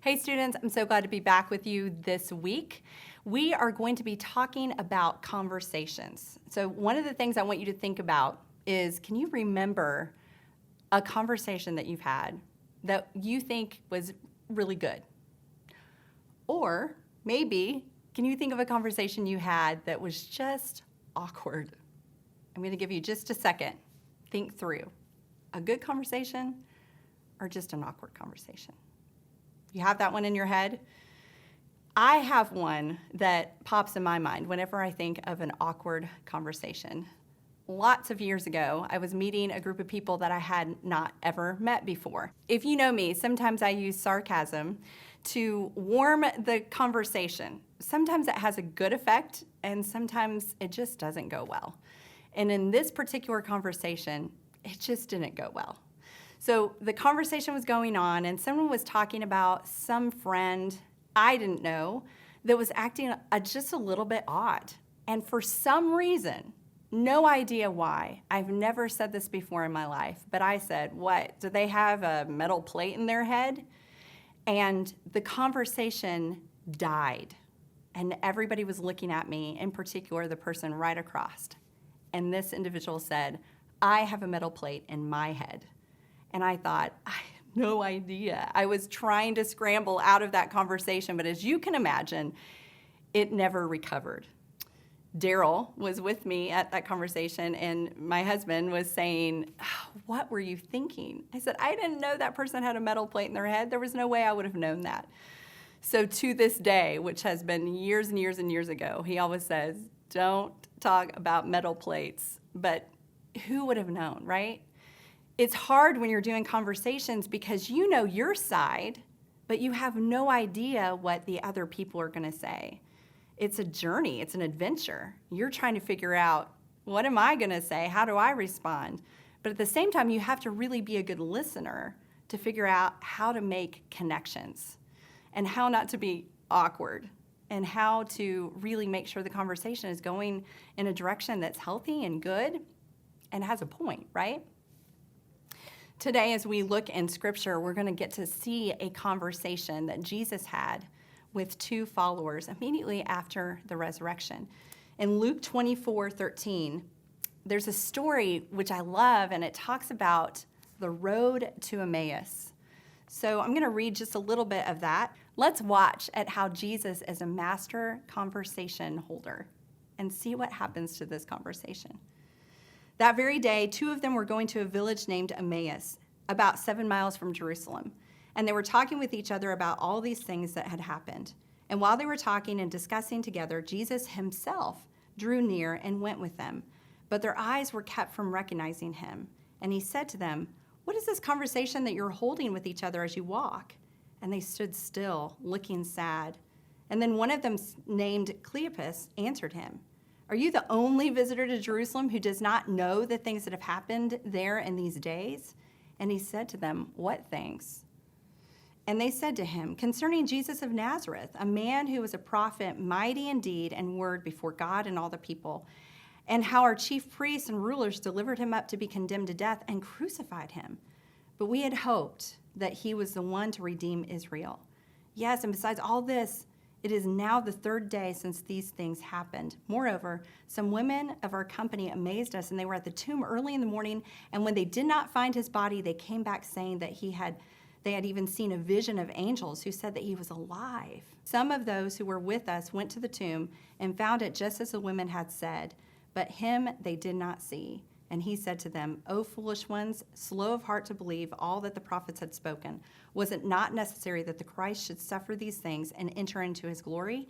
Hey students, I'm so glad to be back with you this week. We are going to be talking about conversations. So one of the things I want you to think about is, can you remember a conversation that you've had that you think was really good? Or maybe, can you think of a conversation you had that was just awkward? I'm going to give you just a second. Think through. A good conversation or just an awkward conversation? You have that one in your head? I have one that pops in my mind whenever I think of an awkward conversation. Lots of years ago, I was meeting a group of people that I had not ever met before. If you know me, sometimes I use sarcasm to warm the conversation. Sometimes it has a good effect, and sometimes it just doesn't go well. And in this particular conversation, it just didn't go well. So the conversation was going on, and someone was talking about some friend I didn't know that was acting just a little bit odd. And for some reason, no idea why, I've never said this before in my life, but I said, what, do they have a metal plate in their head? And the conversation died. And everybody was looking at me, in particular, the person right across. And this individual said, I have a metal plate in my head. And I thought, I have no idea. I was trying to scramble out of that conversation, but as you can imagine, it never recovered. Daryl was with me at that conversation, and my husband was saying, what were you thinking? I said, I didn't know that person had a metal plate in their head. There was no way I would have known that. So to this day, which has been years and years and years ago, he always says, don't talk about metal plates. But who would have known, right? It's hard when you're doing conversations because you know your side, but you have no idea what the other people are going to say. It's a journey. It's an adventure. You're trying to figure out, what am I going to say? How do I respond? But at the same time, you have to really be a good listener to figure out how to make connections and how not to be awkward and how to really make sure the conversation is going in a direction that's healthy and good and has a point, right? Today, as we look in Scripture, we're going to get to see a conversation that Jesus had with two followers immediately after the resurrection. In Luke 24:13, there's a story which I love, and it talks about the road to Emmaus. So I'm going to read just a little bit of that. Let's watch at how Jesus is a master conversation holder and see what happens to this conversation. That very day, two of them were going to a village named Emmaus, about 7 miles from Jerusalem. And they were talking with each other about all these things that had happened. And while they were talking and discussing together, Jesus himself drew near and went with them. But their eyes were kept from recognizing him. And he said to them, what is this conversation that you're holding with each other as you walk? And they stood still, looking sad. And then one of them, named Cleopas, answered him, are you the only visitor to Jerusalem who does not know the things that have happened there in these days? And he said to them, what things? And they said to him, concerning Jesus of Nazareth, a man who was a prophet, mighty in deed and word before God and all the people, and how our chief priests and rulers delivered him up to be condemned to death and crucified him. But we had hoped that he was the one to redeem Israel. Yes, and besides all this, it is now the third day since these things happened. Moreover, some women of our company amazed us, and they were at the tomb early in the morning, and when they did not find his body, they came back saying that they had even seen a vision of angels who said that he was alive. Some of those who were with us went to the tomb and found it just as the women had said, but him they did not see. And he said to them, O foolish ones, slow of heart to believe all that the prophets had spoken. Was it not necessary that the Christ should suffer these things and enter into his glory?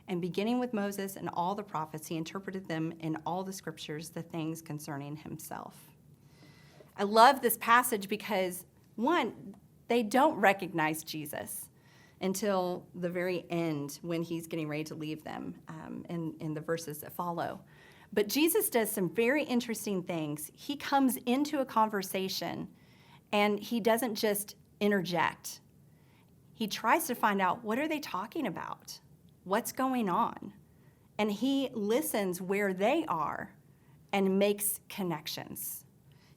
And beginning with Moses and all the prophets, he interpreted them in all the scriptures, the things concerning himself. I love this passage because, one, they don't recognize Jesus until the very end when he's getting ready to leave them in the verses that follow. But Jesus does some very interesting things. He comes into a conversation and he doesn't just interject. He tries to find out, what are they talking about? What's going on? And he listens where they are and makes connections.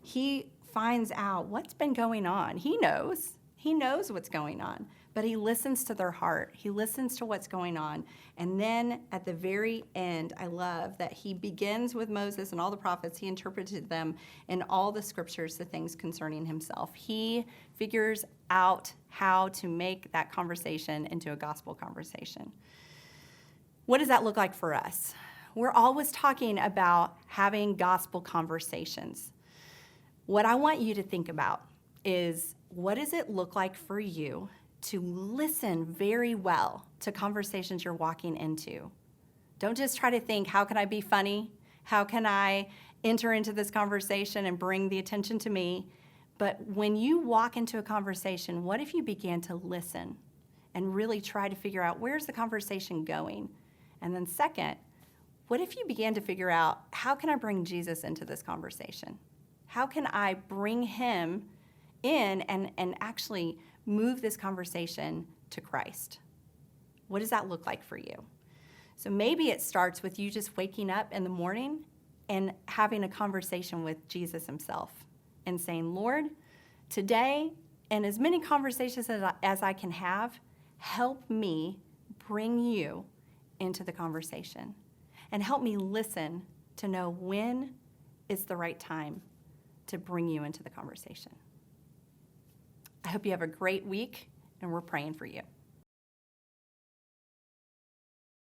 He finds out what's been going on. He knows. He knows what's going on, but he listens to their heart. He listens to what's going on. And then at the very end, I love that he begins with Moses and all the prophets. He interpreted them in all the scriptures, the things concerning himself. He figures out how to make that conversation into a gospel conversation. What does that look like for us? We're always talking about having gospel conversations. What I want you to think about is, what does it look like for you to listen very well to conversations you're walking into? Don't just try to think, how can I be funny? How can I enter into this conversation and bring the attention to me? But when you walk into a conversation, what if you began to listen and really try to figure out, where's the conversation going? And then second, what if you began to figure out, how can I bring Jesus into this conversation? How can I bring him in and actually move this conversation to Christ? What does that look like for you? So maybe it starts with you just waking up in the morning and having a conversation with Jesus himself and saying, Lord, today, and as many conversations as I can have, help me bring you into the conversation and help me listen to know when is the right time to bring you into the conversation. I hope you have a great week, and we're praying for you.